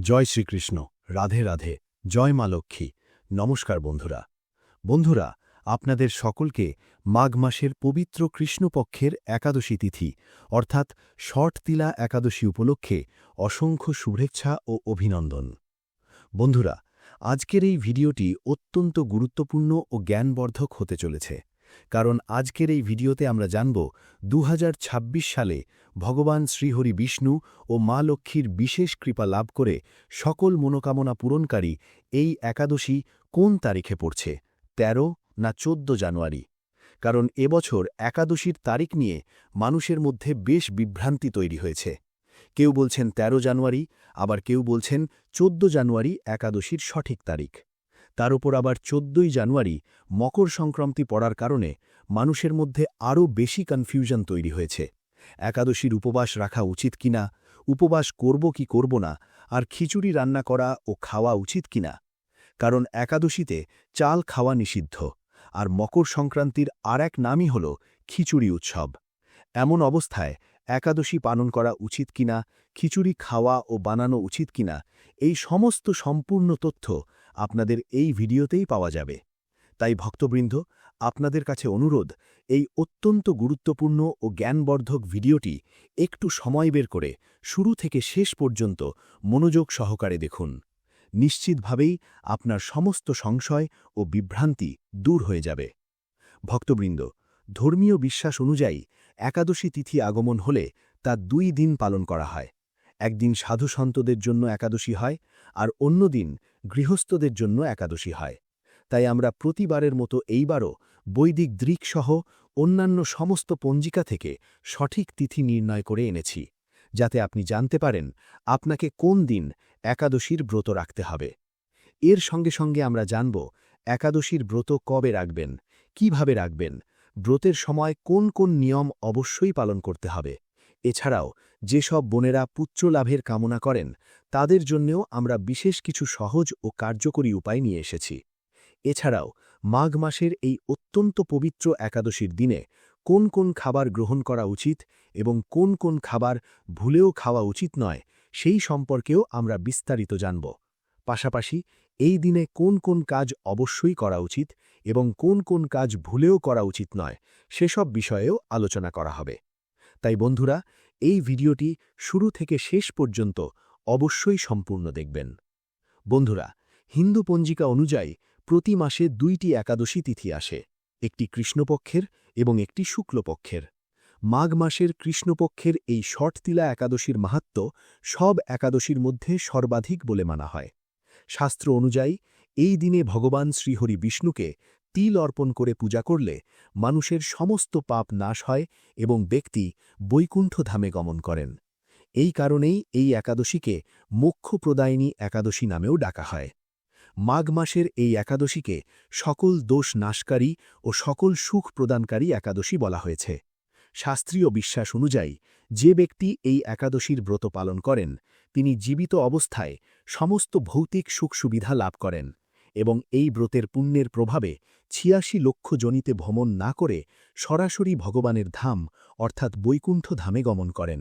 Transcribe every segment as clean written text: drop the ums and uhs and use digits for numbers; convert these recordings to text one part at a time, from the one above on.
জয় শ্রীকৃষ্ণ, রাধে রাধে, জয় মা লক্ষ্মী। নমস্কার বন্ধুরা, আপনাদের সকলকে মাঘ মাসের পবিত্র কৃষ্ণপক্ষের একাদশী তিথি অর্থাৎ ষটতিলা একাদশী উপলক্ষে অসংখ্য শুভেচ্ছা ও অভিনন্দন। বন্ধুরা, আজকের এই ভিডিওটি অত্যন্ত গুরুত্বপূর্ণ ও জ্ঞানবর্ধক হতে চলেছে, কারণ আজকের এই ভিডিওতে আমরা জানব 2026 সালে ভগবান শ্রীহরি বিষ্ণু ও মা লক্ষ্মীর বিশেষ কৃপা লাভ করে সকল মনোকামনা পূরণকারী এই একাদশী কোন তারিখে পড়ছে, 13 না 14 জানুয়ারি। কারণ এবছর একাদশীর তারিখ নিয়ে মানুষের মধ্যে বেশ বিভ্রান্তি তৈরি হয়েছে। কেউ বলছেন 13 জানুয়ারি, আবার কেউ বলছেন 14 জানুয়ারি একাদশীর সঠিক তারিখ। তার উপর আবার 14 জানুয়ারি মকর সংক্রান্তি পড়ার কারণে মানুষের মধ্যে আরও বেশি কনফিউশন তৈরি হয়েছে। একাদশীর উপবাস রাখা উচিত কিনা, উপবাস করব কি করব না, আর খিচুড়ি রান্না করা ও খাওয়া উচিত কিনা। কারণ একাদশীতে চাল খাওয়া নিষিদ্ধ, আর মকর সংক্রান্তির আর এক নামই হল খিচুড়ি উৎসব। এমন অবস্থায় একাদশী পালন করা উচিত কিনা, খিচুড়ি খাওয়া ও বানানো উচিত কিনা, এই সমস্ত সম্পূর্ণ তথ্য আপনাদের এই ভিডিওতেই পাওয়া যাবে। তাই ভক্তবৃন্দ, আপনাদের কাছে অনুরোধ, এই অত্যন্ত গুরুত্বপূর্ণ ও জ্ঞানবর্ধক ভিডিওটি একটু সময় বের করে শুরু থেকে শেষ পর্যন্ত মনোযোগ সহকারে দেখুন। নিশ্চিতভাবেই আপনার সমস্ত সংশয় ও বিভ্রান্তি দূর হয়ে যাবে। ভক্তবৃন্দ, ধর্মীয় বিশ্বাস অনুযায়ী একাদশী তিথি আগমন হলে তা 2 দিন পালন করা হয়। একদিন সাধু সন্তদের জন্য একাদশী হয়, আর অন্য দিন গৃহস্থদের জন্য একাদশী হয়। তাই আমরা প্রতিবারের মতো এইবারও বৈদিক দৃকসহ অন্যান্য সমস্ত পঞ্জিকা থেকে সঠিক তিথি নির্ণয় করে এনেছি, যাতে আপনি জানতে পারেন আপনাকে কোন দিন একাদশীর ব্রত রাখতে হবে। এর সঙ্গে সঙ্গে আমরা জানব একাদশীর ব্রত কবে রাখবেন, কিভাবে রাখবেন, ব্রতের সময় কোন কোন নিয়ম অবশ্যই পালন করতে হবে। এছাড়াও যেসব বোনেরা পুত্রলাভের কামনা করেন তাদের জন্যেও আমরা বিশেষ কিছু সহজ ও কার্যকরী উপায় নিয়ে এসেছি। এছাড়াও মাঘ মাসের এই অত্যন্ত পবিত্র একাদশীর দিনে কোন কোন খাবার গ্রহণ করা উচিত এবং কোন কোন খাবার ভুলেও খাওয়া উচিত নয়, সেই সম্পর্কেও আমরা বিস্তারিত জানব। পাশাপাশি এই দিনে কোন কোন কাজ অবশ্যই করা উচিত এবং কোন কোন কাজ ভুলেও করা উচিত নয়, সেসব বিষয়েও আলোচনা করা হবে। তাই বন্ধুরা, এই ভিডিওটি শুরু থেকে শেষ পর্যন্ত অবশ্যই সম্পূর্ণ দেখবেন। বন্ধুরা, হিন্দু পঞ্জিকা অনুযায়ী প্রতি মাসে 2টি একাদশী তিথি আসে, একটি কৃষ্ণপক্ষের এবং একটি শুক্লপক্ষের। মাঘ মাসের কৃষ্ণপক্ষের এই ষটতিলা একাদশীর মাহাত্ম্য সব একাদশীর মধ্যে সর্বাধিক বলে মানা হয়। শাস্ত্র অনুযায়ী এই দিনে ভগবান শ্রীহরি বিষ্ণুকে তিল অর্পণ করে পূজা করলে মানুষের সমস্ত পাপ নাশ হয় এবং ব্যক্তি বৈকুণ্ঠ ধামে গমন করেন। এই কারণেই এই একাদশীকে মোক্ষপ্রদায়িনী একাদশী নামেও ডাকা হয়। মাঘ মাসের এই একাদশীকে সকল দোষ নাশকারী ও সকল সুখ প্রদানকারী একাদশী বলা হয়েছে। শাস্ত্রীয় বিশ্বাস অনুযায়ী যে ব্যক্তি এই একাদশীর ব্রত পালন করেন তিনি জীবিত অবস্থায় সমস্ত ভৌতিক সুখ সুবিধা লাভ করেন এবং এই ব্রতের পুণ্যের প্রভাবে ৮৬ লক্ষ জনিতে ভ্রমণ না করে সরাসরি ভগবানের ধাম অর্থাৎ বৈকুণ্ঠ ধামে গমন করেন।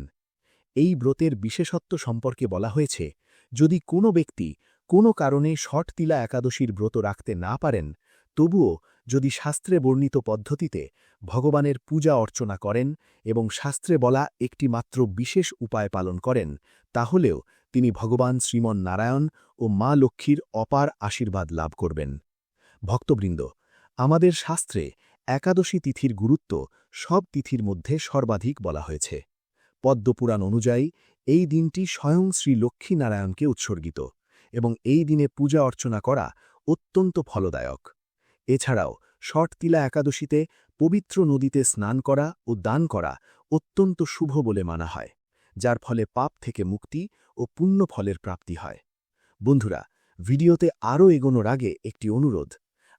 এই ব্রতের বিশেষত্ব সম্পর্কে বলা হয়েছে, যদি কোনো ব্যক্তি কোনো কারণে ষটতিলা একাদশীর ব্রত রাখতে না পারেন, তবুও যদি শাস্ত্রে বর্ণিত পদ্ধতিতে ভগবানের পূজা অর্চনা করেন এবং শাস্ত্রে বলা একটি মাত্র বিশেষ উপায় পালন করেন, তাহলেও তিনি ভগবান শ্রীমন নারায়ণ ও মা লক্ষ্মীর অপার আশীর্বাদ লাভ করবেন। ভক্তবৃন্দ, আমাদের শাস্ত্রে একাদশী তিথির গুরুত্ব সব তিথির মধ্যে সর্বাধিক বলা হয়েছে। পদ্মপুরাণ অনুযায়ী এই দিনটি স্বয়ং শ্রী লক্ষ্মীনারায়ণকে উৎসর্গিত এবং এই দিনে পূজা অর্চনা করা অত্যন্ত ফলদায়ক। এছাড়াও ষটতিলা একাদশীতে পবিত্র নদীতে স্নান করা ও দান করা অত্যন্ত শুভ বলে মানা হয়, যার ফলে পাপ থেকে মুক্তি ও পুণ্য ফলের প্রাপ্তি হয়। বন্ধুরা, ভিডিওতে আরও এগোনোর আগে একটি অনুরোধ,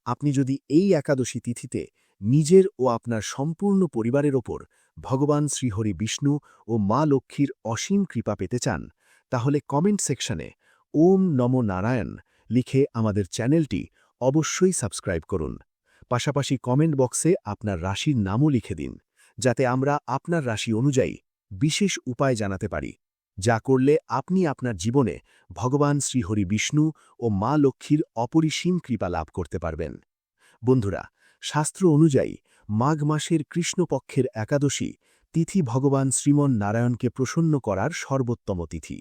আপনি যদি এই একাদশী তিথিতে নিজের ও আপনার সম্পূর্ণ পরিবারের ওপর ভগবান শ্রীহরি বিষ্ণু ও মা লক্ষ্মীর অসীম কৃপা পেতে চান, তাহলে কমেন্ট সেকশনে ওম নমো নারায়ণ লিখে আমাদের চ্যানেলটি অবশ্যই সাবস্ক্রাইব করুন। পাশাপাশি কমেন্ট বক্সে আপনার রাশির নামও লিখে দিন, যাতে আমরা আপনার রাশি অনুযায়ী বিশেষ উপায় জানাতে পারি। যা করলে আপনি আপনার জীবনে ভগবান শ্রীহরি বিষ্ণু ও মা লক্ষ্মীর অপরিসীম কৃপা লাভ করতে পারবেন। বন্ধুরা, শাস্ত্র অনুযায়ী মাঘ মাসের কৃষ্ণপক্ষের একাদশী তিথি ভগবান শ্রীমন নারায়ণকে প্রসন্ন করার সর্বোত্তম তিথি।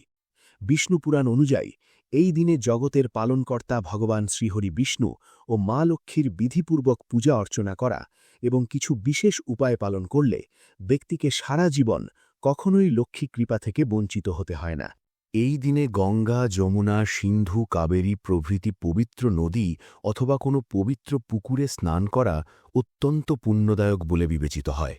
বিষ্ণুপুরাণ অনুযায়ী এই দিনে জগতের পালনকর্তা ভগবান শ্রীহরি বিষ্ণু ও মা লক্ষ্মীর বিধিপূর্বক পূজা অর্চনা করা এবং কিছু বিশেষ উপায় পালন করলে ব্যক্তিকে সারা জীবন কখনোই লক্ষ্মী কৃপা থেকে বঞ্চিত হতে হয় না। এই দিনে গঙ্গা, যমুনা, সিন্ধু, কাবেরী প্রভৃতি পবিত্র নদী অথবা কোনো পবিত্র পুকুরে স্নান করা অত্যন্ত পুণ্যদায়ক বলে বিবেচিত হয়।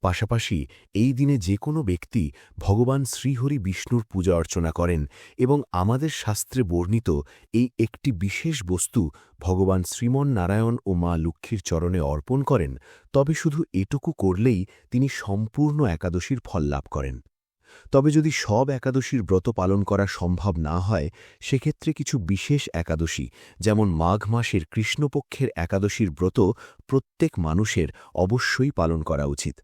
পাশাপাশি এই দিনে যে কোনো ব্যক্তি ভগবান শ্রীহরি বিষ্ণুর পূজা অর্চনা করেন এবং আমাদের শাস্ত্রে বর্ণিত এই একটি বিশেষ বস্তু ভগবান শ্রীমন নারায়ণ ও মা লক্ষ্মীর চরণে অর্পণ করেন, তবে শুধু এটুকু করলেই তিনি সম্পূর্ণ একাদশীর ফল লাভ করেন। তবে যদি সব একাদশীর ব্রত পালন করা সম্ভব না হয়, সেক্ষেত্রে কিছু বিশেষ একাদশী যেমন মাঘ মাসের কৃষ্ণপক্ষের একাদশীর ব্রত প্রত্যেক মানুষের অবশ্যই পালন করা উচিত।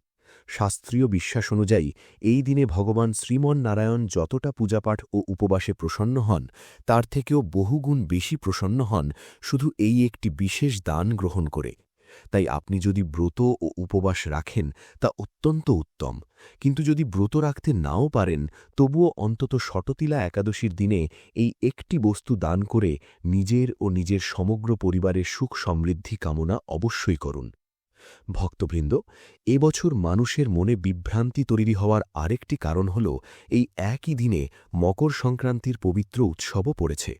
শাস্ত্রীয় বিশ্বাস অনুযায়ী এই দিনে ভগবান শ্রীমন নারায়ণ যতটা পূজাপাঠ ও উপবাসে প্রসন্ন হন, তার থেকেও বহুগুণ বেশি প্রসন্ন হন শুধু এই একটি বিশেষ দান গ্রহণ করে। তাই আপনি যদি ব্রত ও উপবাস রাখেন তা অত্যন্ত উত্তম, কিন্তু যদি ব্রত রাখতে নাও পারেন তবুও অন্তত শততিলা একাদশীর দিনে এই একটি বস্তু দান করে নিজের ও নিজের সমগ্র পরিবারের সুখ সমৃদ্ধি কামনা অবশ্যই করুন। ভক্তবৃন্দ, এবছর মানুষের মনে বিভ্রান্তি তৈরি হওয়ার আরেকটি কারণ হল এই একই দিনে মকর সংক্রান্তির পবিত্র উৎসবও পড়েছে।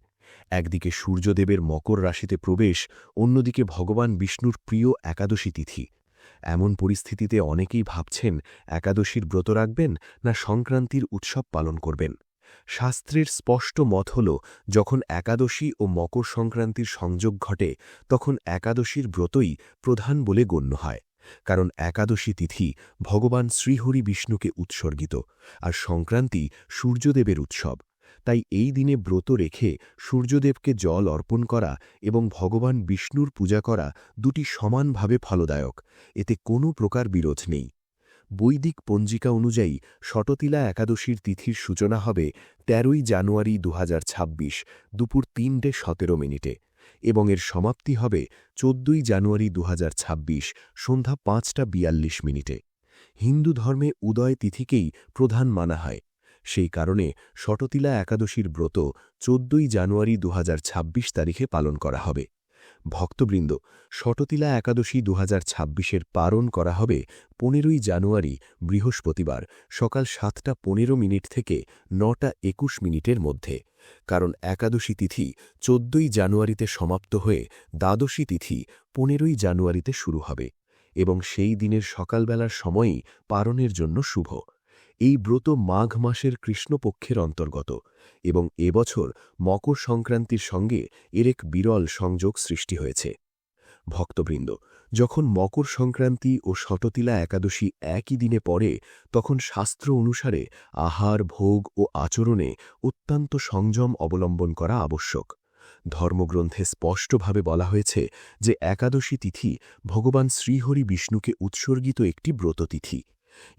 একদিকে সূর্যদেবের মকর রাশিতে প্রবেশ, অন্যদিকে ভগবান বিষ্ণুর প্রিয় একাদশী তিথি। এমন পরিস্থিতিতে অনেকেই ভাবছেন একাদশীর ব্রত রাখবেন না সংক্রান্তির উৎসব পালন করবেন। শাস্ত্রের স্পষ্ট মত হল, যখন একাদশী ও মকর সংক্রান্তির সংযোগ ঘটে তখন একাদশীর ব্রতই প্রধান বলে গণ্য হয়, কারণ একাদশী তিথি ভগবান শ্রীহরি বিষ্ণুকে উৎসর্গিত আর সংক্রান্তি সূর্যদেবের উৎসব। তাই এই দিনে ব্রত রেখে সূর্যদেবকে জল অর্পণ করা এবং ভগবান বিষ্ণুর পূজা করা দুটি সমানভাবে ফলদায়ক, এতে কোনো প্রকার বিরোধ নেই। বৈদিক পঞ্জিকা অনুযায়ী শততিলা একাদশীর তিথির সূচনা হবে ১৩ই জানুয়ারি ২০২৬ দুপুর ৩:১৭ এবং এর সমাপ্তি হবে ১৪ই জানুয়ারি ২০২৬ সন্ধ্যা ৫:৪২। হিন্দু ধর্মে উদয় তিথিকেই প্রধান মানা হয়। সেই কারণে শততিলা একাদশীর ব্রত ১৪ই জানুয়ারি ২০২৬ তারিখে পালন করা হবে। ভক্তবৃন্দ, শততিলা একাদশী ২০২৬-এর পালন করা হবে ১৫ই জানুয়ারি বৃহস্পতিবার সকাল ৭:১৫ থেকে ৯:২১ মধ্যে, কারণ একাদশী তিথি ১৪ই জানুয়ারিতে সমাপ্ত হয়ে দ্বাদশী তিথি ১৫ই জানুয়ারিতে শুরু হবে এবং সেই দিনের সকালবেলার সময়ই পালনের জন্য শুভ। এই ব্রত মাঘ মাসের কৃষ্ণপক্ষের অন্তর্গত এবং এবছর মকর সংক্রান্তির সঙ্গে এর এক বিরল সংযোগ সৃষ্টি হয়েছে। ভক্তবৃন্দ, যখন মকর সংক্রান্তি ও শততিলা একাদশী একই দিনে পড়ে তখন শাস্ত্র অনুসারে আহার, ভোগ ও আচরণে অত্যন্ত সংযম অবলম্বন করা আবশ্যক। ধর্মগ্রন্থে স্পষ্টভাবে বলা হয়েছে যে একাদশী তিথি ভগবান শ্রীহরি বিষ্ণুকে উৎসর্গিত একটি ব্রততিথি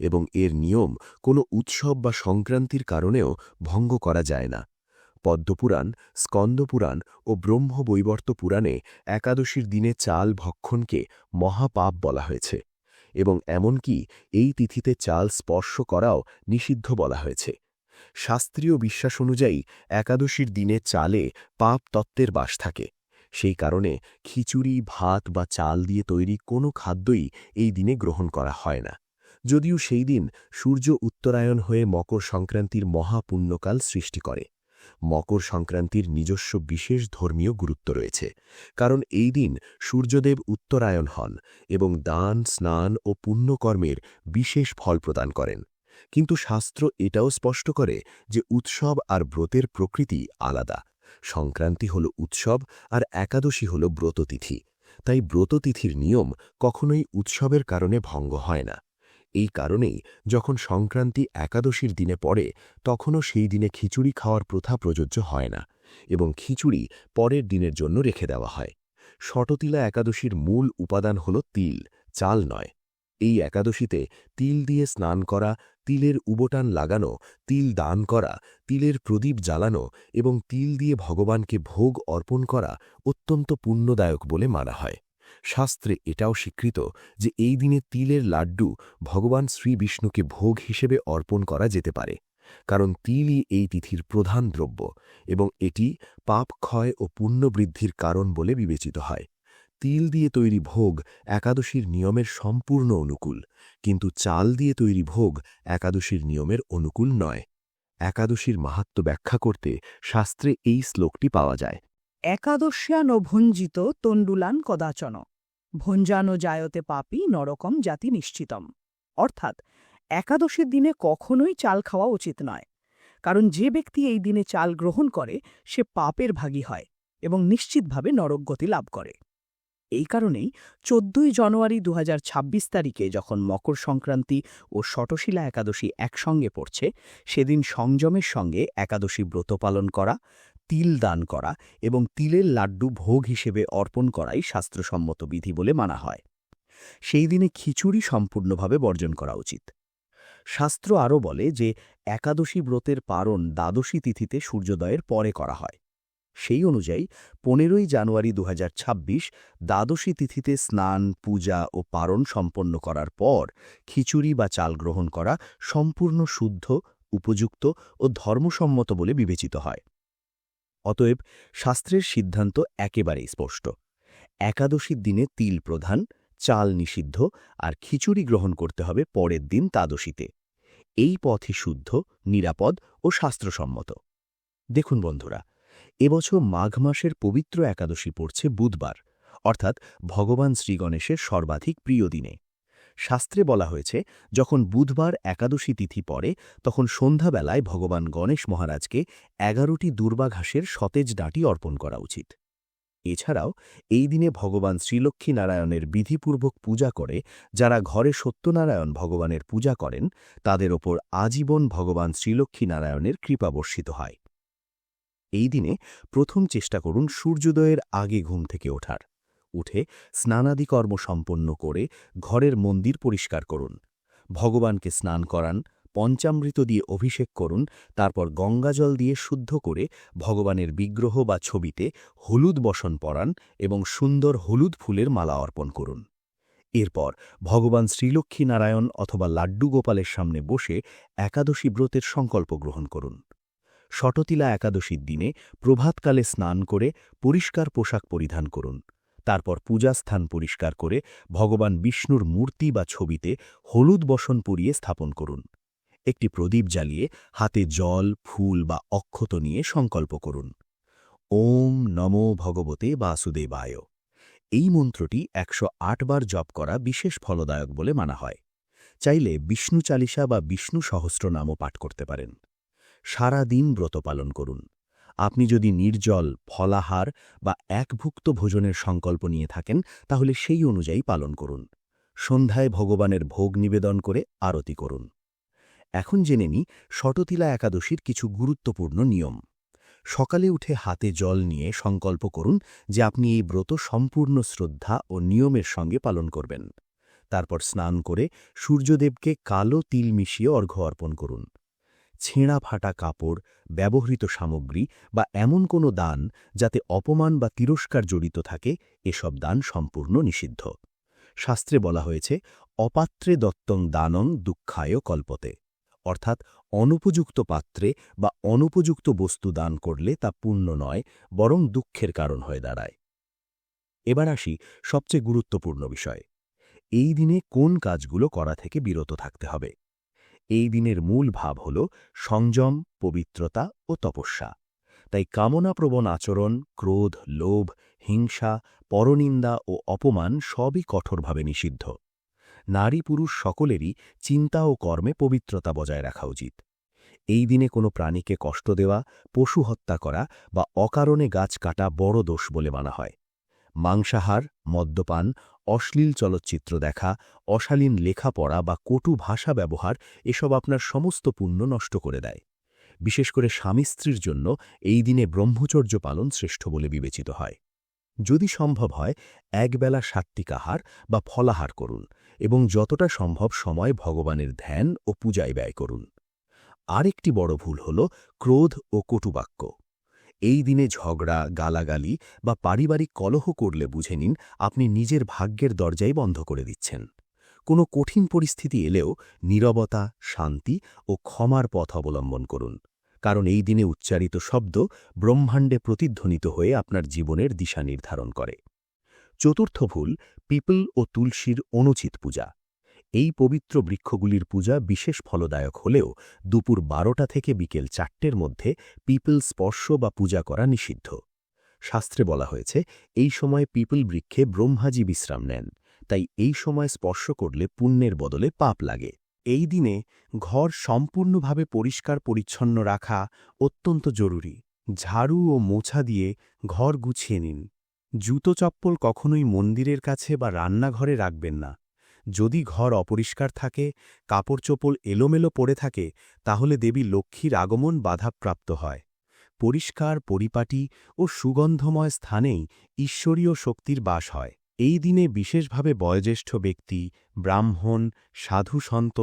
এবং এর নিয়ম কোনো উৎসব বা সংক্রান্তির কারণেও ভঙ্গ করা যায় না। পদ্মপুরাণ, স্কন্দপুরাণ ও ব্রহ্মবৈবর্ত পুরাণে একাদশীর দিনে চাল ভক্ষণকে মহাপাপ বলা হয়েছে এবং এমনকি এই তিথিতে চাল স্পর্শ করাও নিষিদ্ধ বলা হয়েছে। শাস্ত্রীয় বিশ্বাস অনুযায়ী একাদশীর দিনে চালে পাপ তত্ত্বের বাস থাকে। সেই কারণে খিচুড়ি, ভাত বা চাল দিয়ে তৈরি কোনো খাদ্যই এই দিনে গ্রহণ করা হয় না, যদিও সেই দিন সূর্য উত্তরায়ণ হয়ে মকর সংক্রান্তির মহাপুণ্যকাল সৃষ্টি করে। মকর সংক্রান্তির নিজস্ব বিশেষ ধর্মীয় গুরুত্ব রয়েছে, কারণ এই দিন সূর্যদেব উত্তরায়ণ হন এবং দান, স্নান ও পুণ্যকর্মের বিশেষ ফল প্রদান করেন। কিন্তু শাস্ত্র এটাও স্পষ্ট করে যে উৎসব আর ব্রতের প্রকৃতি আলাদা। সংক্রান্তি হল উৎসব আর একাদশী হল ব্রততিথি। তাই ব্রততিথির নিয়ম কখনোই উৎসবের কারণে ভঙ্গ হয় না। এই কারণেই যখন সংক্রান্তি একাদশীর দিনে পড়ে তখনও সেই দিনে খিচুড়ি খাওয়ার প্রথা প্রযোজ্য হয় না এবং খিচুড়ি পরের দিনের জন্য রেখে দেওয়া হয়। শততিলা একাদশীর মূল উপাদান হল তিল, চাল নয়। এই একাদশীতে তিল দিয়ে স্নান করা, তিলের উবটান লাগানো, তিল দান করা, তিলের প্রদীপ জ্বালানো এবং তিল দিয়ে ভগবানকে ভোগ অর্পণ করা অত্যন্ত পুণ্যদায়ক বলে মানা হয়। শাস্ত্রে এটাও স্বীকৃত যে এই দিনে তিলের লাড্ডু ভগবান শ্রীবিষ্ণুকে ভোগ হিসেবে অর্পণ করা যেতে পারে, কারণ তিলই এই তিথির প্রধান দ্রব্য এবং এটি পাপ ক্ষয় ও পুণ্যবৃদ্ধির কারণ বলে বিবেচিত হয়। তিল দিয়ে তৈরি ভোগ একাদশীর নিয়মের সম্পূর্ণ অনুকূল, কিন্তু চাল দিয়ে তৈরি ভোগ একাদশীর নিয়মের অনুকূল নয়। একাদশীর মাহাত্ম্য ব্যাখ্যা করতে শাস্ত্রে এই শ্লোকটি পাওয়া যায়। একাদশ্যানো ভুঞ্জিত তণ্ডুলান কদাচন ভঞ্জানো জায়তে পাপী নরকম জাতি নিশ্চিতম। অর্থাৎ একাদশীর দিনে কখনোই চাল খাওয়া উচিত নয়, কারণ যে ব্যক্তি এই দিনে চাল গ্রহণ করে সে পাপের ভাগী হয় এবং নিশ্চিতভাবে নরকগতি লাভ করে। এই কারণেই ১৪ই জানুয়ারি ২০২৬ তারিখে যখন মকর সংক্রান্তি ও শতশিলা একাদশী একসঙ্গে পড়ছে, সেদিন সংযমের সঙ্গে একাদশী ব্রত পালন করা, তিল দান করা এবং তিলের লাড্ডু ভোগ হিসেবে অর্পণ করাই শাস্ত্রসম্মত বিধি বলে মানা হয়। সেই দিনে খিচুড়ি সম্পূর্ণভাবে বর্জন করা উচিত। শাস্ত্র আরও বলে যে একাদশী ব্রতের পারণ দ্বাদশী তিথিতে সূর্যোদয়ের পরে করা হয়। সেই অনুযায়ী ১৫ই জানুয়ারি ২০২৬ দ্বাদশী তিথিতে স্নান, পূজা ও পারণ সম্পন্ন করার পর খিচুড়ি বা চাল গ্রহণ করা সম্পূর্ণ শুদ্ধ, উপযুক্ত ও ধর্মসম্মত বলে বিবেচিত হয়। অতএব শাস্ত্রের সিদ্ধান্ত একেবারেই স্পষ্ট। একাদশীর দিনে তিল প্রধান, চাল নিষিদ্ধ আর খিচুড়ি গ্রহণ করতে হবে পরের দিন দ্বাদশীতে। এই পথই শুদ্ধ, নিরাপদ ও শাস্ত্রসম্মত। দেখুন বন্ধুরা, এবছর মাঘ মাসের পবিত্র একাদশী পড়ছে বুধবার, অর্থাৎ ভগবান শ্রীগণেশের সর্বাধিক প্রিয় দিনে। শাস্ত্রে বলা হয়েছে, যখন বুধবার একাদশী তিথি পড়ে তখন সন্ধ্যাবেলায় ভগবান গণেশ মহারাজকে ১১টি দূর্বা ঘাসের সতেজ ডাঁটি অর্পণ করা উচিত। এছাড়াও এই দিনে ভগবান শ্রীলক্ষ্মী নারায়ণের বিধিপূর্বক পূজা করে যারা ঘরে সত্যনারায়ণ ভগবানের পূজা করেন তাদের ওপর আজীবন ভগবান শ্রীলক্ষ্মী নারায়ণের কৃপা বর্ষিত হয়। এই দিনে প্রথম চেষ্টা করুন সূর্যোদয়ের আগে ঘুম থেকে ওঠার। উঠে স্নানাদি কর্ম সম্পন্ন করে ঘরের মন্দির পরিষ্কার করুন, ভগবানকে স্নান করান, পঞ্চামৃত দিয়ে অভিষেক করুন, তারপর গঙ্গাজল দিয়ে শুদ্ধ করে ভগবানের বিগ্রহ বা ছবিতে হলুদ বসন পরান এবং সুন্দর হলুদ ফুলের মালা অর্পণ করুন। এরপর ভগবান শ্রীলক্ষ্মী নারায়ণ অথবা লাড্ডু গোপালের সামনে বসে একাদশী ব্রতের সংকল্প গ্রহণ করুন। শততিলা একাদশীর দিনে প্রভাতকালে স্নান করে পরিষ্কার পোশাক পরিধান করুন। তারপর পূজাস্থান পরিষ্কার করে ভগবান বিষ্ণুর মূর্তি বা ছবিতে হলুদ বসন পুড়িয়ে স্থাপন করুন। একটি প্রদীপ জ্বালিয়ে হাতে জল, ফুল বা অক্ষত নিয়ে সংকল্প করুন। ওম নমো ভগবতে বাসুদেবায়। এই মন্ত্রটি ১০৮ বার জপ করা বিশেষ ফলদায়ক বলে মানা হয়। চাইলে বিষ্ণু চালিসা বা বিষ্ণু সহস্রনামও পাঠ করতে পারেন। সারা দিন ব্রত পালন করুন। আপনি যদি নির্জল, ফলাহার বা একভুক্ত ভোজনের সংকল্প নিয়ে থাকেন তাহলে সেই অনুযায়ী পালন করুন। সন্ধ্যায় ভগবানের ভোগ নিবেদন করে আরতি করুন। এখন জেনে নিই শততিলা একাদশীর কিছু গুরুত্বপূর্ণ নিয়ম। সকালে উঠে হাতে জল নিয়ে সংকল্প করুন যে আপনি এই ব্রত সম্পূর্ণ শ্রদ্ধা ও নিয়মের সঙ্গে পালন করবেন। তারপর স্নান করে সূর্যদেবকে কালো তিল মিশিয়ে অর্ঘ্য অর্পণ করুন। ছেঁড়া ফাটা কাপড়, ব্যবহৃত সামগ্রী বা এমন কোনো দান যাতে অপমান বা তিরস্কার জড়িত থাকে, এসব দান সম্পূর্ণ নিষিদ্ধ। শাস্ত্রে বলা হয়েছে, অপাত্রে দত্তং দানং দুঃখায় কল্পতে, অর্থাৎ অনুপযুক্ত পাত্রে বা অনুপযুক্ত বস্তু দান করলে তা পুণ্য নয়, বরং দুঃখের কারণ হয়ে দাঁড়ায়। এবার আসি সবচেয়ে গুরুত্বপূর্ণ বিষয়। এই দিনে কোন কাজগুলো করা থেকে বিরত থাকতে হবে। এই দিনের মূল ভাব হল সংযম, পবিত্রতা ও তপস্যা। তাই কামনাপ্রবণ আচরণ, ক্রোধ, লোভ, হিংসা, পরনিন্দা ও অপমান সবই কঠোরভাবে নিষিদ্ধ। নারী পুরুষ সকলেরই চিন্তা ও কর্মে পবিত্রতা বজায় রাখা উচিত। এই দিনে কোনো প্রাণীকে কষ্ট দেওয়া, পশু হত্যা করা বা অকারণে গাছ কাটা বড় দোষ বলে মানা হয়। মাংসাহার, মদ্যপান, অশ্লীল চলচ্চিত্র দেখা, অশালীন লেখাপড়া বা কটু ভাষা ব্যবহার এসব আপনার সমস্ত পুণ্য নষ্ট করে দেয়। বিশেষ করে স্বামী স্ত্রীর জন্য এই দিনে ব্রহ্মচর্য পালন শ্রেষ্ঠ বলে বিবেচিত হয়। যদি সম্ভব হয় একবেলা সাত্ত্বিক আহার বা ফলাহার করুন এবং যতটা সম্ভব সময় ভগবানের ধ্যান ও পূজায় ব্যয় করুন। আরেকটি বড় ভুল হল ক্রোধ ও কটুবাক্য। এই দিনে ঝগড়া, গালাগালি বা পারিবারিক কলহ করলে বুঝে নিন আপনি নিজের ভাগ্যের দরজাই বন্ধ করে দিচ্ছেন। কোনো কঠিন পরিস্থিতি এলেও নীরবতা, শান্তি ও ক্ষমার পথ অবলম্বন করুন, কারণ এই দিনে উচ্চারিত শব্দ ব্রহ্মাণ্ডে প্রতিধ্বনিত হয়ে আপনার জীবনের দিশা নির্ধারণ করে। চতুর্থ ভুল পিপল ও তুলসীর অনুচিত পূজা। এই পবিত্র বৃক্ষগুলির পূজা বিশেষ ফলদায়ক হলেও দুপুর 12টা থেকে বিকেল 4টের মধ্যে পিপল স্পর্শ বা পূজা করা নিষিদ্ধ। শাস্ত্রে বলা হয়েছে এই সময় পিপল বৃক্ষে ব্রহ্মাজি বিশ্রাম নেন, তাই এই সময় স্পর্শ করলে পুণ্যের বদলে পাপ লাগে। এই দিনে ঘর সম্পূর্ণভাবে পরিষ্কার পরিচ্ছন্ন রাখা অত্যন্ত জরুরি। ঝাড়ু ও মোছা দিয়ে ঘর গুছিয়ে নিন। জুতো চপ্পল কখনোই মন্দিরের কাছে বা রান্নাঘরে রাখবেন না। যদি ঘর অপরিষ্কার থাকে, কাপড়চোপড় এলোমেলো পড়ে থাকে, তাহলে দেবী লক্ষ্মীর আগমন বাধাপ্রাপ্ত হয়। পরিষ্কার, পরিপাটি ও সুগন্ধময় স্থানেই ঈশ্বরীয় শক্তির বাস হয়। এই দিনে বিশেষভাবে বয়োজ্যেষ্ঠ ব্যক্তি, ব্রাহ্মণ, সাধু-সন্ত,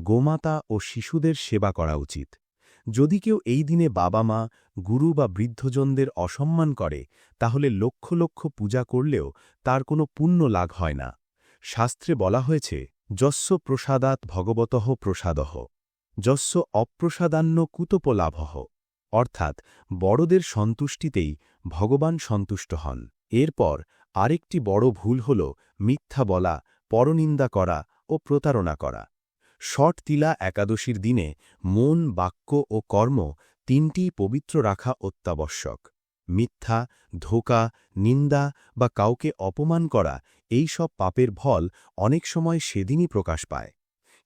গোমাতা ও শিশুদের সেবা করা উচিত। যদি কেউ এই দিনে বাবা-মা, গুরু বা বৃদ্ধজনদের অসম্মান করে, তাহলে লক্ষ লক্ষ পূজা করলেও তার কোনো পুণ্য লাভ হয় না। শাস্ত্রে বলা হয়েছে, যস্য প্রসাদাৎ ভগবতঃ প্রসাদঃ, যস্য অপ্রসাদান্ন কুতপলাভঃ, অর্থাৎ বড়দের সন্তুষ্টিতেই ভগবান সন্তুষ্ট হন। এরপর আরেকটি বড় ভুল হল মিথ্যা বলা, পরনিন্দা করা ও প্রতারণা করা। ষট তিলা একাদশীর দিনে মন, বাক্য ও কর্ম তিনটিই পবিত্র রাখা অত্যাবশ্যক। মিথ্যা, ধোঁকা, নিন্দা বা কাউকে অপমান করা এই সব পাপের ফল অনেক সময় সেদিনই প্রকাশ পায়।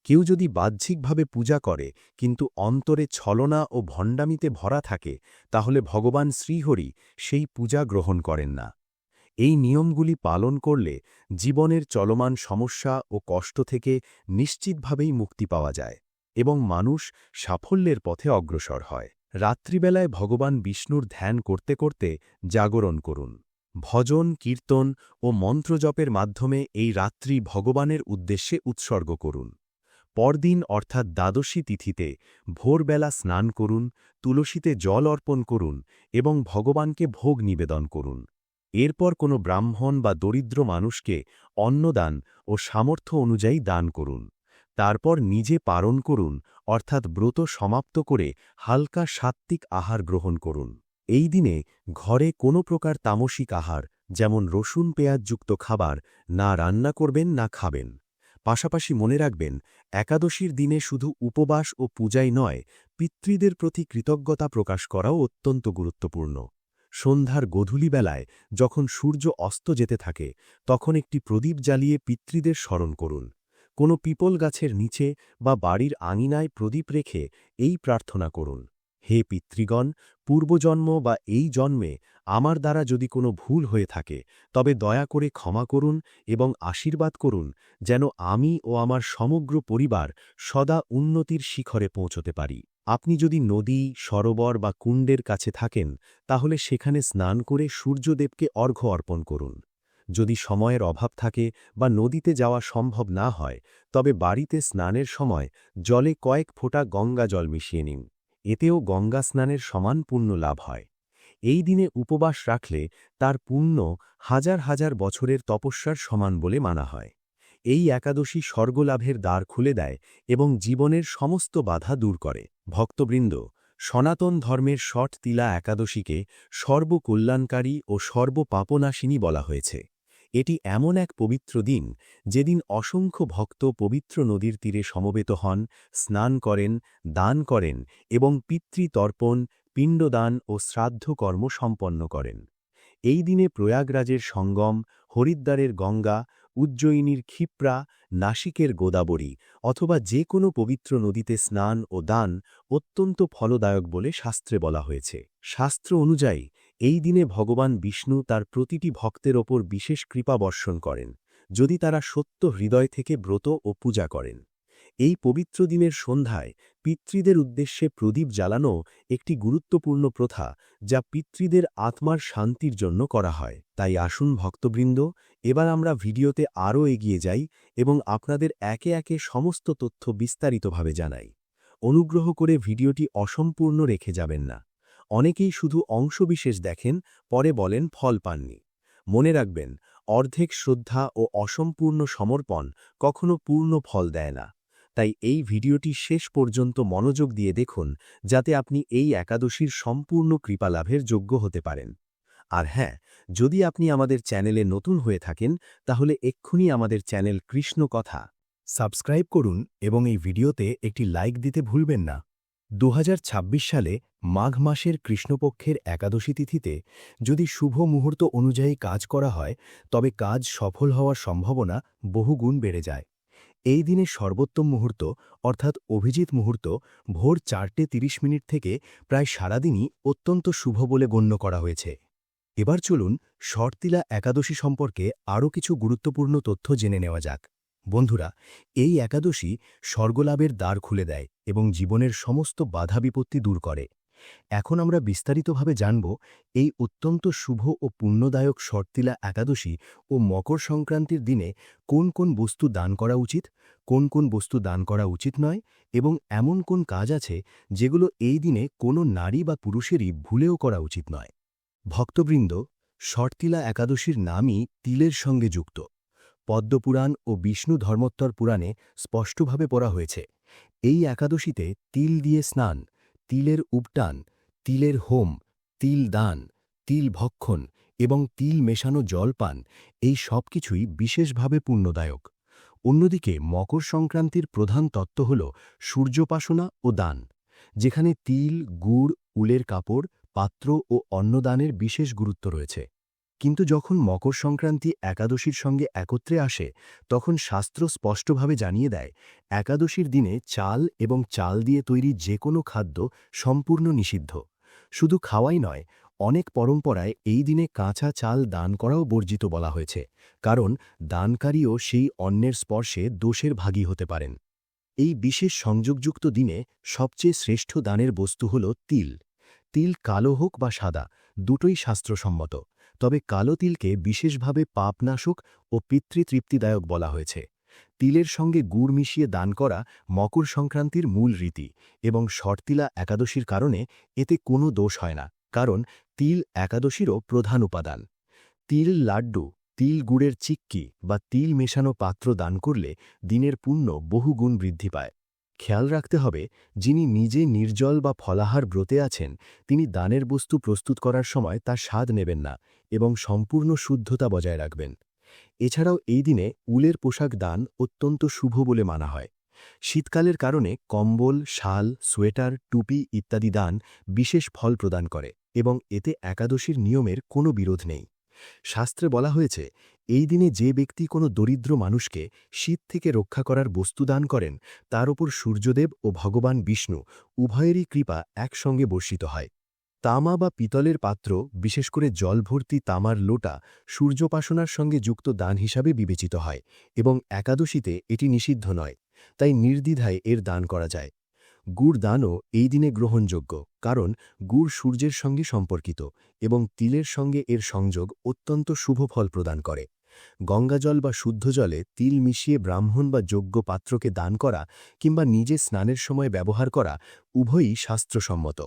কেউ যদি বাহ্যিকভাবে পূজা করে কিন্তু অন্তরে ছলনা ও ভণ্ডামিতে ভরা থাকে, তাহলে ভগবান শ্রীহরি সেই পূজা গ্রহণ করেন না। এই নিয়মগুলি পালন করলে জীবনের চলমান সমস্যা ও কষ্ট থেকে নিশ্চিতভাবেই মুক্তি পাওয়া যায় এবং মানুষ সাফল্যের পথে অগ্রসর হয়। রাত্রিবেলায় ভগবান বিষ্ণুর ধ্যান করতে করতে জাগরণ করুন। ভজন, কীর্তন ও মন্ত্রজপের মাধ্যমে এই রাত্রি ভগবানের উদ্দেশ্যে উৎসর্গ করুন। পরদিন অর্থাৎ দ্বাদশী তিথিতে ভোরবেলা স্নান করুন, তুলসীতে জল অর্পণ করুন এবং ভগবানকে ভোগ নিবেদন করুন। এরপর কোনো ব্রাহ্মণ বা দরিদ্র মানুষকে অন্নদান ও সামর্থ্য অনুযায়ী দান করুন। তারপর নিজে পারণ করুন, অর্থাৎ ব্রত সমাপ্ত করে হালকা সাত্ত্বিক আহার গ্রহণ করুন। এই দিনে ঘরে কোনো প্রকার তামসিক আহার, যেমন রসুন পেঁয়াজযুক্ত খাবার, না রান্না করবেন না খাবেন। পাশাপাশি মনে রাখবেন, একাদশীর দিনে শুধু উপবাস ও পূজাই নয়, পিতৃদের প্রতি কৃতজ্ঞতা প্রকাশ করাও অত্যন্ত গুরুত্বপূর্ণ। সন্ধ্যার গধূলি বেলায় যখন সূর্য অস্ত যেতে থাকে, তখন একটি প্রদীপ জ্বালিয়ে পিতৃদের স্মরণ করুন। কোনো পিপল গাছের নিচে বা বাড়ির আঙিনায় প্রদীপ রেখে এই প্রার্থনা করুন, হে পিতৃগণ, পূর্বজন্ম বা এই জন্মে আমার দ্বারা যদি কোনো ভুল হয়ে থাকে, তবে দয়া করে ক্ষমা করুন এবং আশীর্বাদ করুন যেন আমি ও আমার সমগ্র পরিবার সদা উন্নতির শিখরে পৌঁছতে পারি। আপনি যদি নদী, সরোবর বা কুণ্ডের কাছে থাকেন, তাহলে সেখানে স্নান করে সূর্যদেবকে অর্ঘ্য অর্পণ করুন। যদি সময়ের অভাব থাকে বা নদীতে যাওয়া সম্ভব না হয়, তবে বাড়িতে স্নানের সময় জলে কয়েক ফোঁটা গঙ্গা জল মিশিয়ে নিন। এতেও গঙ্গা স্নানের সমান পুণ্য লাভ হয়। এই দিনে উপবাস রাখলে তার পুণ্য হাজার হাজার বছরের তপস্যার সমান বলে মানা হয়। এই একাদশী স্বর্গলাভের দ্বার খুলে দেয় এবং জীবনের সমস্ত বাধা দূর করে। ভক্তবৃন্দ, সনাতন ধর্মের ষট তিলা একাদশীকে সর্বকল্যাণকারী ও সর্বপাপনাশিনী বলা হয়েছে। এটি এমন এক পবিত্র দিন, যেদিন অসংখ্য ভক্ত পবিত্র নদীর তীরে সমবেত হন, স্নান করেন, দান করেন এবং পিতৃতর্পণ, পিণ্ডদান ও শ্রাদ্ধকর্ম সম্পন্ন করেন। এই দিনে প্রয়াগরাজের সঙ্গম, হরিদ্বারের গঙ্গা, উজ্জয়িনীর ক্ষিপ্রা, নাসিকের গোদাবরী অথবা যে কোনো পবিত্র নদীতে স্নান ও দান অত্যন্ত ফলদায়ক বলে শাস্ত্রে বলা হয়েছে। শাস্ত্র অনুযায়ী এই দিনে ভগবান বিষ্ণু তার প্রতিটি ভক্তের ওপর বিশেষ কৃপা বর্ষণ করেন, যদি তারা সত্য হৃদয় থেকে ব্রত ও পূজা করেন। এই পবিত্র দিনের সন্ধ্যায় পিতৃদের উদ্দেশ্যে প্রদীপ জ্বালানো একটি গুরুত্বপূর্ণ প্রথা, যা পিতৃদের আত্মার শান্তির জন্য করা হয়। তাই আসুন ভক্তবৃন্দ, এবার আমরা ভিডিওতে আরও এগিয়ে যাই এবং আপনাদের একে একে সমস্ত তথ্য বিস্তারিতভাবে জানাই। অনুগ্রহ করে ভিডিওটি অসম্পূর্ণ রেখে যাবেন না। অনেকেই শুধু অংশবিশেষ দেখেন, পরে বলেন ফল পাননি। মনে রাখবেন, অর্ধেক শ্রদ্ধা ও অসম্পূর্ণ সমর্পণ কখনো পূর্ণ ফল দেয় না। তাই এই ভিডিওটি শেষ পর্যন্ত মনোযোগ দিয়ে দেখুন, যাতে আপনি এই একাদশীর সম্পূর্ণ কৃপালাভের যোগ্য হতে পারেন। আর হ্যাঁ, যদি আপনি আমাদের চ্যানেলে নতুন হয়ে থাকেন, তাহলে এক্ষুনি আমাদের চ্যানেল কৃষ্ণ কথা সাবস্ক্রাইব করুন এবং এই ভিডিওতে একটি লাইক দিতে ভুলবেন না। 2026 সালে মাঘ মাসের কৃষ্ণপক্ষের একাদশী তিথিতে যদি শুভ মুহূর্ত অনুযায়ী কাজ করা হয়, তবে কাজ সফল হওয়ার সম্ভাবনা বহুগুণ বেড়ে যায়। এই দিনে সর্বোত্তম মুহূর্ত অর্থাৎ অভিজিৎ মুহূর্ত ভোর 4:30 থেকে প্রায় সারাদিনই অত্যন্ত শুভ বলে গণ্য করা হয়েছে। এবার চলুন শর্তিলা একাদশী সম্পর্কে আরও কিছু গুরুত্বপূর্ণ তথ্য জেনে নেওয়া যাক। বন্ধুরা, এই একাদশী স্বর্গলাভের দ্বার খুলে দেয় এবং জীবনের সমস্ত বাধা বিপত্তি দূর করে। এখন আমরা বিস্তারিতভাবে জানব এই অত্যন্ত শুভ ও পুণ্যদায়ক শর্তিলা একাদশী ও মকর সংক্রান্তির দিনে কোন কোন বস্তু দান করা উচিত, কোন কোন বস্তু দান করা উচিত নয়, এবং এমন কোন কাজ আছে যেগুলো এই দিনে কোনো নারী বা পুরুষেরই ভুলেও করা উচিত নয়। ভক্তবৃন্দ, শর্তিলা একাদশীর নামই তিলের সঙ্গে যুক্ত। পদ্মপুরাণ ও বিষ্ণু ধর্মোত্তর পুরাণে স্পষ্টভাবে পড়া হয়েছে, এই একাদশীতে তিল দিয়ে স্নান, তিলের উপটান, তিলের হোম, তিল দান, তিল ভক্ষণ এবং তিল মেশানো জল পান, এই সব কিছুই বিশেষভাবে পুণ্যদায়ক। অন্যদিকে মকর সংক্রান্তির প্রধান তত্ত্ব হল সূর্যোপাসনা ও দান, যেখানে তিল, গুড়, উলের কাপড়, পাত্র ও অন্নদানের বিশেষ গুরুত্ব রয়েছে। কিন্তু যখন মকর সংক্রান্তি একাদশীর সঙ্গে একত্রে আসে, তখন শাস্ত্র স্পষ্টভাবে জানিয়ে দেয়, একাদশীর দিনে চাল এবং চাল দিয়ে তৈরি যে কোনো খাদ্য সম্পূর্ণ নিষিদ্ধ। শুধু খাওয়াই নয়, অনেক পরম্পরায় এই দিনে কাঁচা চাল দান করাও বর্জিত বলা হয়েছে, কারণ দানকারীও সেই অন্নের স্পর্শে দোষের ভাগী হতে পারেন। এই বিশেষ সংযোগযুক্ত দিনে সবচেয়ে শ্রেষ্ঠ দানের বস্তু হল তিল। তিল কালো হোক বা সাদা, দুটোই শাস্ত্রসম্মত, তবে কালো তিলকে বিশেষভাবে পাপনাশক ও পিতৃতৃপ্তিদায়ক বলা হয়েছে। তিলের সঙ্গে গুড় মিশিয়ে দান করা মকর সংক্রান্তির মূল রীতি এবং শর্তিলা একাদশীর কারণে এতে কোনো দোষ হয় না, কারণ তিল একাদশীরও প্রধান উপাদান। তিল লাড্ডু, তিল গুড়ের চিক্কি বা তিল মেশানো পাত্র দান করলে দিনের পুণ্য বহুগুণ বৃদ্ধি পায়। খেয়াল রাখতে হবে, যিনি নিজে নির্জল বা ফলাহার ব্রতে আছেন, তিনি দানের বস্তু প্রস্তুত করার সময় তার স্বাদ নেবেন না এবং সম্পূর্ণ শুদ্ধতা বজায় রাখবেন। এছাড়াও এই দিনে উলের পোশাক দান অত্যন্ত শুভ বলে মানা হয়। শীতকালের কারণে কম্বল, শাল, সোয়েটার, টুপি ইত্যাদি দান বিশেষ ফল প্রদান করে এবং এতে একাদশীর নিয়মের কোনো বিরোধ নেই। শাস্ত্রে বলা হয়েছে, এই দিনে যে ব্যক্তি কোনো দরিদ্র মানুষকে শীত থেকে রক্ষা করার বস্তু দান করেন, তার ওপর সূর্যদেব ও ভগবান বিষ্ণু উভয়েরই কৃপা একসঙ্গে বর্ষিত হয়। তামা বা পিতলের পাত্র, বিশেষ করে জলভর্তি তামার লোটা, সূর্যোপাসনার সঙ্গে যুক্ত দান হিসাবে বিবেচিত হয় এবং একাদশীতে এটি নিষিদ্ধ নয়, তাই নির্দ্বিধায় এর দান করা যায়। গুড় দানও এই দিনে গ্রহণযোগ্য, কারণ গুড় সূর্যের সঙ্গে সম্পর্কিত এবং তিলের সঙ্গে এর সংযোগ অত্যন্ত শুভ ফল প্রদান করে। গঙ্গাজল বা শুদ্ধ জলে তিল মিশিয়ে ব্রাহ্মণ বা যোগ্য পাত্রকে দান করা কিংবা নিজে স্নানের সময় ব্যবহার করা উভয়ই শাস্ত্রসম্মত।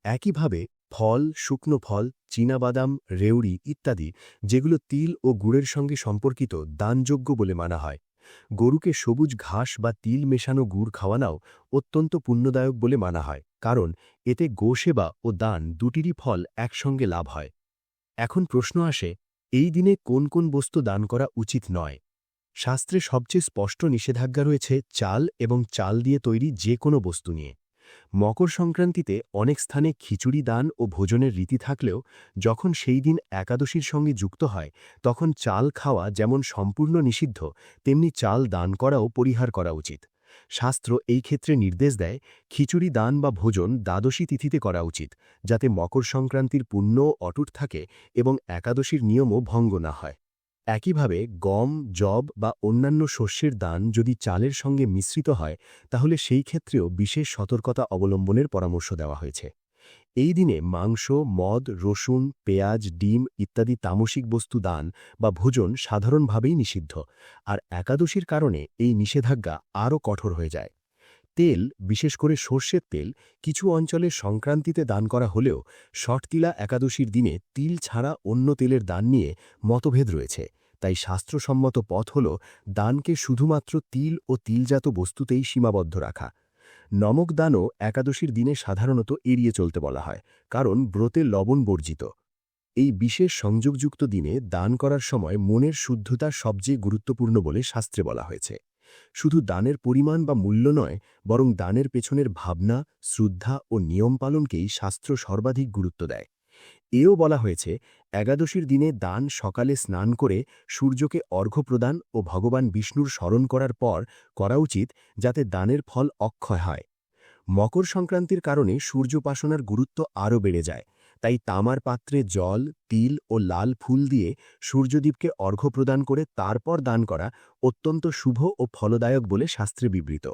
একইভাবে ফল, শুকনো ফল, চীনাবাদাম, রেউড়ি ইত্যাদি, যেগুলো তিল ও গুড়ের সঙ্গে সম্পর্কিত, দানযোগ্য বলে মানা হয়। গরুকে সবুজ ঘাস বা তিল মেশানো গুড় খাওয়ানাও অত্যন্ত পুণ্যদায়ক বলে মানা হয়, কারণ এতে গোসেবা ও দান দুটিরই ফল একসঙ্গে লাভ হয়। এখন প্রশ্ন আসে, এই দিনে কোন কোন বস্তু দান করা উচিত নয়? শাস্ত্রে সবচেয়ে স্পষ্ট নিষেধাজ্ঞা রয়েছে চাল এবং চাল দিয়ে তৈরি যে কোনো বস্তু নিয়ে। মকর সংক্রান্তিতে অনেক স্থানে খিচুড়ি দান ও ভোজনের রীতি থাকলেও যখন সেই দিন একাদশীর সঙ্গে যুক্ত হয়, তখন চাল খাওয়া যেমন সম্পূর্ণ নিষিদ্ধ, তেমনি চাল দান করাও পরিহার করা উচিত। শাস্ত্র এই ক্ষেত্রে নির্দেশ দেয়, খিচুড়ি দান বা ভোজন দ্বাদশী তিথিতে করা উচিত, যাতে মকর সংক্রান্তির পুণ্য অটুট থাকে এবং একাদশীর নিয়মও ভঙ্গ না হয়। একইভাবে গম, যব বা অন্যান্য শস্যের দান যদি চালের সঙ্গে মিশ্রিত হয় তাহলে সেই ক্ষেত্রেও বিশেষ সতর্কতা অবলম্বনের পরামর্শ দেওয়া হয়েছে। এই দিনে মাংস, মদ, রসুন, পেঁয়াজ, ডিম ইত্যাদি তামসিক বস্তু দান বা ভোজন সাধারণভাবেই নিষিদ্ধ, আর একাদশীর কারণে এই নিষেধাজ্ঞা আরও কঠোর হয়ে যায়। তেল, বিশেষ করে সর্ষের তেল, কিছু অঞ্চলে সংক্রান্তিতে দান করা হলেও ষটতিলা একাদশীর দিনে তিল ছাড়া অন্য তেলের দান নিয়ে মতভেদ রয়েছে। তাই শাস্ত্রসম্মত পথ হল দানকে শুধুমাত্র তিল ও তিলজাত বস্তুতেই সীমাবদ্ধ রাখা। নমক দানও একাদশীর দিনে সাধারণত এড়িয়ে চলতে বলা হয়, কারণ ব্রতে লবণ বর্জিত। এই বিশেষ সংযোগযুক্ত দিনে দান করার সময় মনের শুদ্ধতা সবচেয়ে গুরুত্বপূর্ণ বলে শাস্ত্রে বলা হয়েছে। শুধু দানের পরিমাণ বা মূল্য নয়, বরং দানের পেছনের ভাবনা, শ্রদ্ধা ও নিয়ম পালনকেই শাস্ত্র সর্বাধিক গুরুত্ব দেয়। এও বলা হয়েছে, একাদশীর দিনে দান সকালে স্নান করে সূর্যকে অর্ঘ্য প্রদান ও ভগবান বিষ্ণুর স্মরণ করার পর করা উচিত, যাতে দানের ফল অক্ষয় হয়। মকর সংক্রান্তির কারণে সূর্যোপাসনার গুরুত্ব আরও বেড়ে যায়। তাই তামার পাত্রে জল, তিল ও লাল ফুল দিয়ে সূর্যদীপকে অর্ঘ্য প্রদান করে তারপর দান করা অত্যন্ত শুভ ও ফলদায়ক বলে শাস্ত্রে বিবৃত।